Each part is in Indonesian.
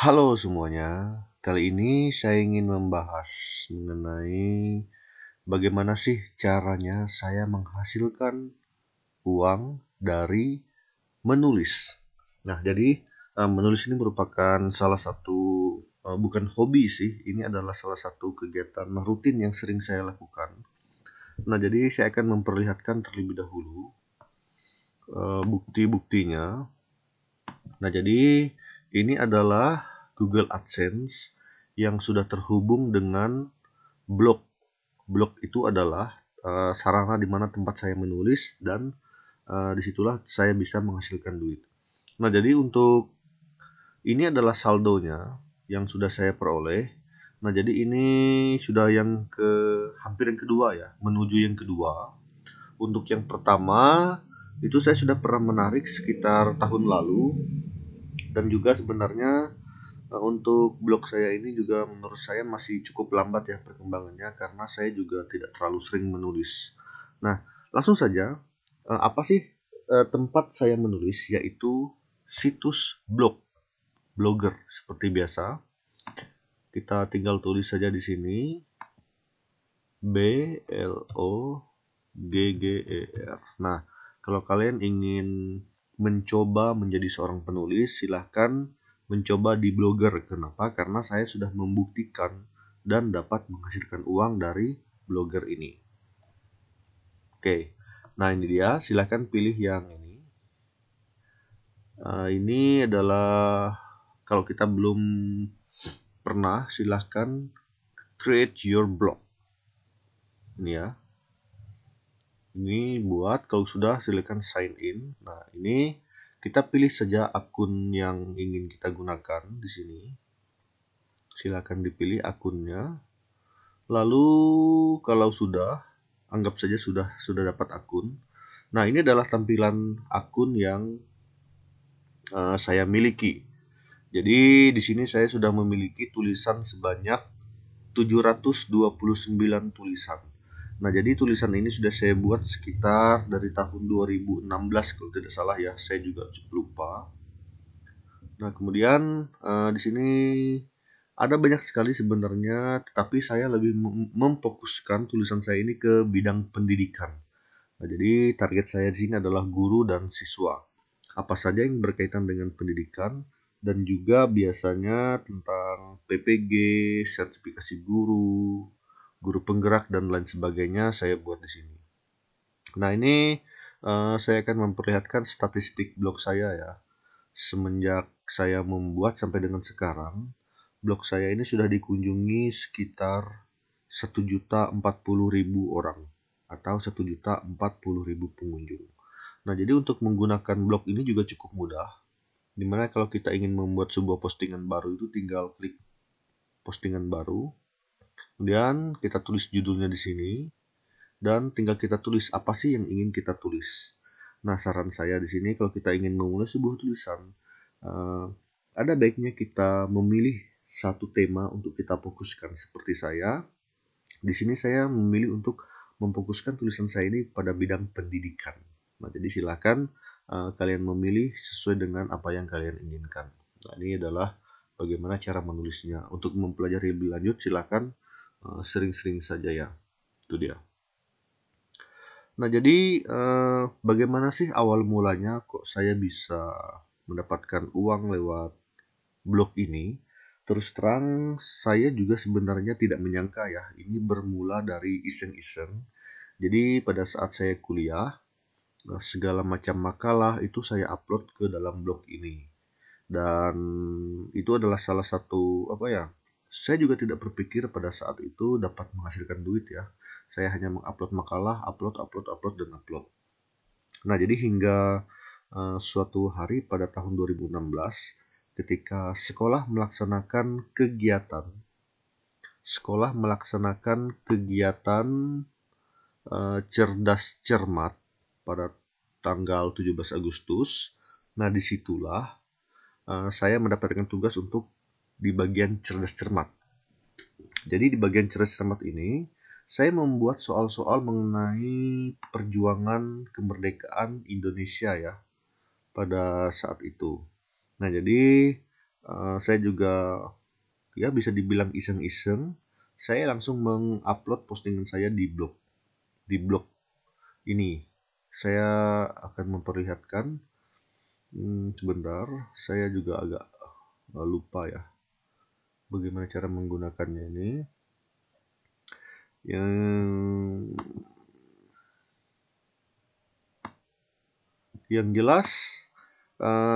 Halo semuanya, kali ini saya ingin membahas mengenai bagaimana sih caranya saya menghasilkan uang dari menulis. Nah, jadi menulis ini merupakan salah satu, bukan hobi sih, ini adalah salah satu kegiatan rutin yang sering saya lakukan. Nah, jadi saya akan memperlihatkan terlebih dahulu bukti-buktinya. Nah, jadi ini adalah Google AdSense yang sudah terhubung dengan blog. Blog itu adalah sarana di mana tempat saya menulis dan disitulah saya bisa menghasilkan duit. Nah, jadi untuk ini adalah saldonya yang sudah saya peroleh. Nah, jadi ini sudah hampir yang kedua ya, menuju yang kedua. Untuk yang pertama itu saya sudah pernah menarik sekitar tahun lalu, dan juga sebenarnya untuk blog saya ini juga menurut saya masih cukup lambat ya perkembangannya karena saya juga tidak terlalu sering menulis. Nah, langsung saja, apa sih tempat saya menulis, yaitu situs blogger seperti biasa. Kita tinggal tulis saja di sini blogger. Nah, kalau kalian ingin mencoba menjadi seorang penulis, silahkan mencoba di Blogger. Kenapa? Karena saya sudah membuktikan dan dapat menghasilkan uang dari Blogger ini. Oke, nah ini dia. Silahkan pilih yang ini. Ini adalah kalau kita belum pernah, silahkan create your blog. Ini ya. Ini buat, kalau sudah silakan sign in. Nah, ini kita pilih saja akun yang ingin kita gunakan di sini. Silakan dipilih akunnya. Lalu kalau sudah, anggap saja sudah dapat akun. Nah, ini adalah tampilan akun yang saya miliki. Jadi di sini saya sudah memiliki tulisan sebanyak 729 tulisan. Nah, jadi tulisan ini sudah saya buat sekitar dari tahun 2016 kalau tidak salah ya. Saya juga lupa. Nah, kemudian di sini ada banyak sekali sebenarnya, tetapi saya lebih memfokuskan tulisan saya ini ke bidang pendidikan. Nah, jadi target saya di sini adalah guru dan siswa. Apa saja yang berkaitan dengan pendidikan dan juga biasanya tentang PPG, sertifikasi guru, guru penggerak dan lain sebagainya saya buat di sini. Nah, ini saya akan memperlihatkan statistik blog saya ya. Semenjak saya membuat sampai dengan sekarang, blog saya ini sudah dikunjungi sekitar 1.040.000 orang atau 1.040.000 pengunjung. Nah, jadi untuk menggunakan blog ini juga cukup mudah. Dimana kalau kita ingin membuat sebuah postingan baru itu tinggal klik postingan baru, kemudian kita tulis judulnya di sini, dan tinggal kita tulis apa sih yang ingin kita tulis. Nah, saran saya di sini kalau kita ingin memulai sebuah tulisan, uh, ada baiknya kita memilih satu tema untuk kita fokuskan. Seperti saya, di sini saya memilih untuk memfokuskan tulisan saya ini pada bidang pendidikan. Nah, jadi silakan kalian memilih sesuai dengan apa yang kalian inginkan. Nah, ini adalah bagaimana cara menulisnya. Untuk mempelajari lebih lanjut, silakan sering-sering saja ya. Itu dia. Nah, jadi bagaimana sih awal mulanya kok saya bisa mendapatkan uang lewat blog ini? Terus terang saya juga sebenarnya tidak menyangka ya, ini bermula dari iseng-iseng. Jadi pada saat saya kuliah, segala macam makalah itu saya upload ke dalam blog ini. Dan itu adalah salah satu apa ya? Saya juga tidak berpikir pada saat itu dapat menghasilkan duit ya. Saya hanya mengupload makalah, upload dan upload. Nah, jadi hingga suatu hari pada tahun 2016 ketika sekolah melaksanakan kegiatan cerdas cermat pada tanggal 17 Agustus. Nah, disitulah saya mendapatkan tugas untuk di bagian cerdas cermat. Jadi di bagian cerdas cermat ini, saya membuat soal-soal mengenai perjuangan kemerdekaan Indonesia ya pada saat itu. Nah, jadi Saya juga ya bisa dibilang iseng-iseng, saya langsung mengupload postingan saya di blog ini. Saya akan memperlihatkan, sebentar, saya juga agak lupa ya bagaimana cara menggunakannya ini. Yang jelas,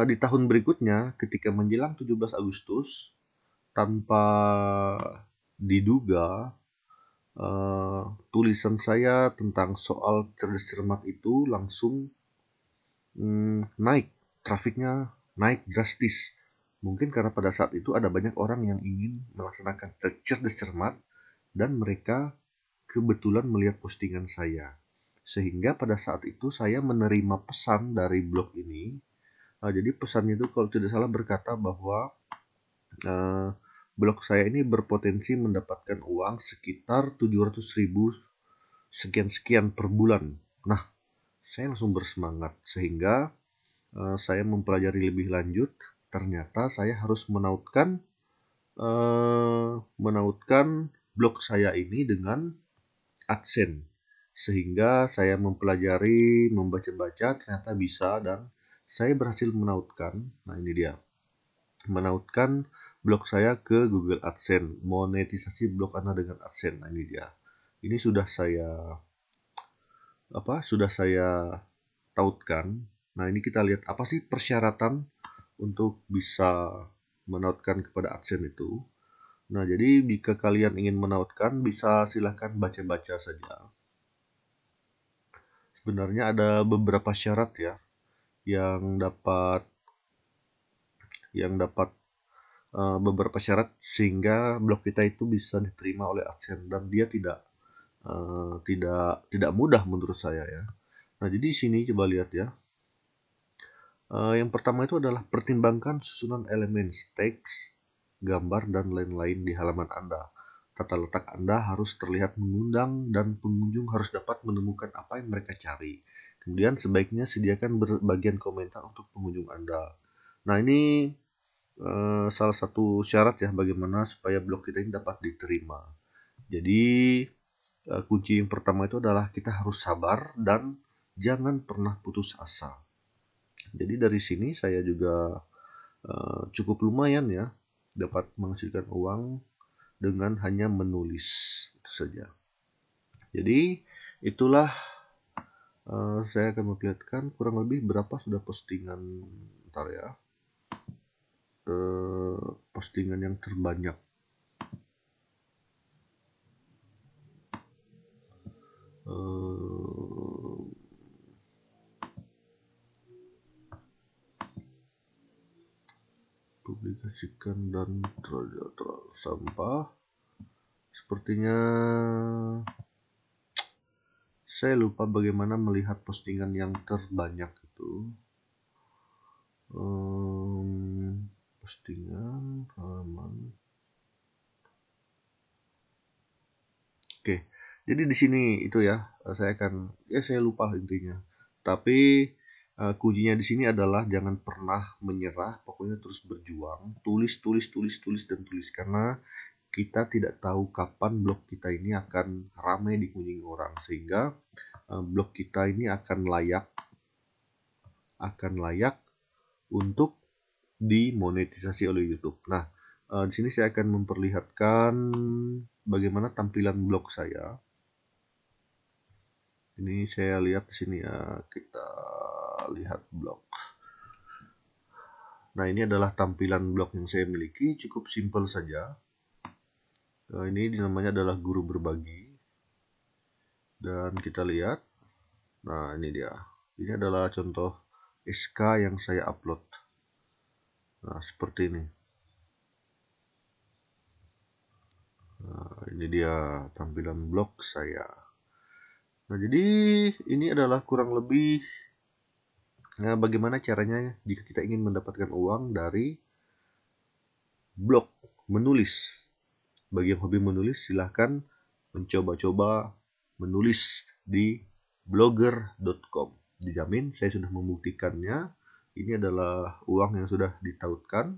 di tahun berikutnya ketika menjelang 17 Agustus, tanpa diduga, tulisan saya tentang soal cerdas cermat itu langsung naik, trafiknya naik drastis. Mungkin karena pada saat itu ada banyak orang yang ingin melaksanakan cerdas cermat dan mereka kebetulan melihat postingan saya. Sehingga pada saat itu saya menerima pesan dari blog ini. Jadi pesannya itu kalau tidak salah berkata bahwa uh, blog saya ini berpotensi mendapatkan uang sekitar 700.000 sekian-sekian per bulan. Nah, saya langsung bersemangat sehingga saya mempelajari lebih lanjut. Ternyata saya harus menautkan blog saya ini dengan AdSense, sehingga saya mempelajari, membaca-baca, ternyata bisa, dan saya berhasil menautkan. Nah, ini dia, menautkan blog saya ke Google AdSense, monetisasi blog Anda dengan AdSense. Nah, ini dia. Ini sudah saya tautkan. Nah, ini kita lihat apa sih persyaratan untuk bisa menautkan kepada AdSense itu. Nah, jadi jika kalian ingin menautkan, bisa silahkan baca-baca saja. Sebenarnya ada beberapa syarat ya yang dapat beberapa syarat sehingga blog kita itu bisa diterima oleh AdSense, dan dia tidak mudah menurut saya ya. Nah, jadi di sini coba lihat ya. Yang pertama itu adalah pertimbangkan susunan elemen teks, gambar, dan lain-lain di halaman Anda. Tata letak Anda harus terlihat mengundang dan pengunjung harus dapat menemukan apa yang mereka cari. Kemudian sebaiknya sediakan bagian komentar untuk pengunjung Anda. Nah, ini salah satu syarat ya bagaimana supaya blog kita ini dapat diterima. Jadi kunci yang pertama itu adalah kita harus sabar dan jangan pernah putus asa. Jadi dari sini saya juga cukup lumayan ya dapat menghasilkan uang dengan hanya menulis itu saja. Jadi itulah saya akan memperlihatkan kurang lebih berapa sudah postingan, ntar ya, postingan yang terbanyak. Publikasikan dan sampah. Sepertinya saya lupa bagaimana melihat postingan yang terbanyak itu. Postingan halaman. Oke, jadi di sini itu ya, saya lupa intinya. Tapi kuncinya di sini adalah jangan pernah menyerah, pokoknya terus berjuang, tulis dan tulis, karena kita tidak tahu kapan blog kita ini akan ramai dikunjungi orang, sehingga blog kita ini akan layak untuk dimonetisasi oleh YouTube. Nah, di sini saya akan memperlihatkan bagaimana tampilan blog saya. Ini saya lihat di sini ya, kita lihat blog. Nah, ini adalah tampilan blog yang saya miliki, cukup simpel saja. Ini namanya adalah Guru Berbagi. Dan kita lihat. Nah, ini dia. Ini adalah contoh SK yang saya upload. Nah, seperti ini. Nah, ini dia tampilan blog saya. Nah, jadi ini adalah kurang lebih bagaimana caranya jika kita ingin mendapatkan uang dari blog menulis. Bagi yang hobi menulis, silahkan mencoba-coba menulis di blogger.com. Dijamin saya sudah membuktikannya. Ini adalah uang yang sudah ditautkan.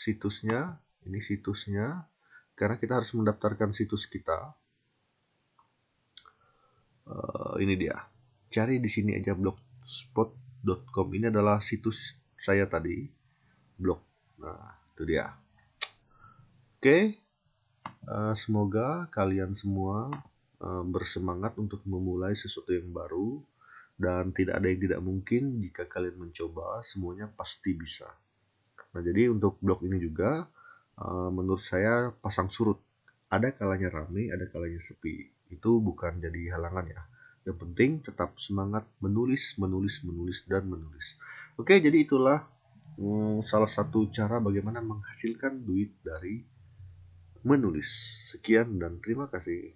situsnya. Ini situsnya. Karena kita harus mendaftarkan situs kita. Ini dia. Cari di sini aja blogspot.com. Ini adalah situs saya tadi, blog. Nah, itu dia. Oke, semoga kalian semua bersemangat untuk memulai sesuatu yang baru, dan tidak ada yang tidak mungkin jika kalian mencoba, semuanya pasti bisa. Nah, jadi untuk blog ini juga menurut saya pasang surut. Ada kalanya ramai, ada kalanya sepi. Itu bukan jadi halangan ya. Yang penting tetap semangat menulis, dan menulis. Oke, jadi itulah salah satu cara bagaimana menghasilkan duit dari menulis. Sekian dan terima kasih.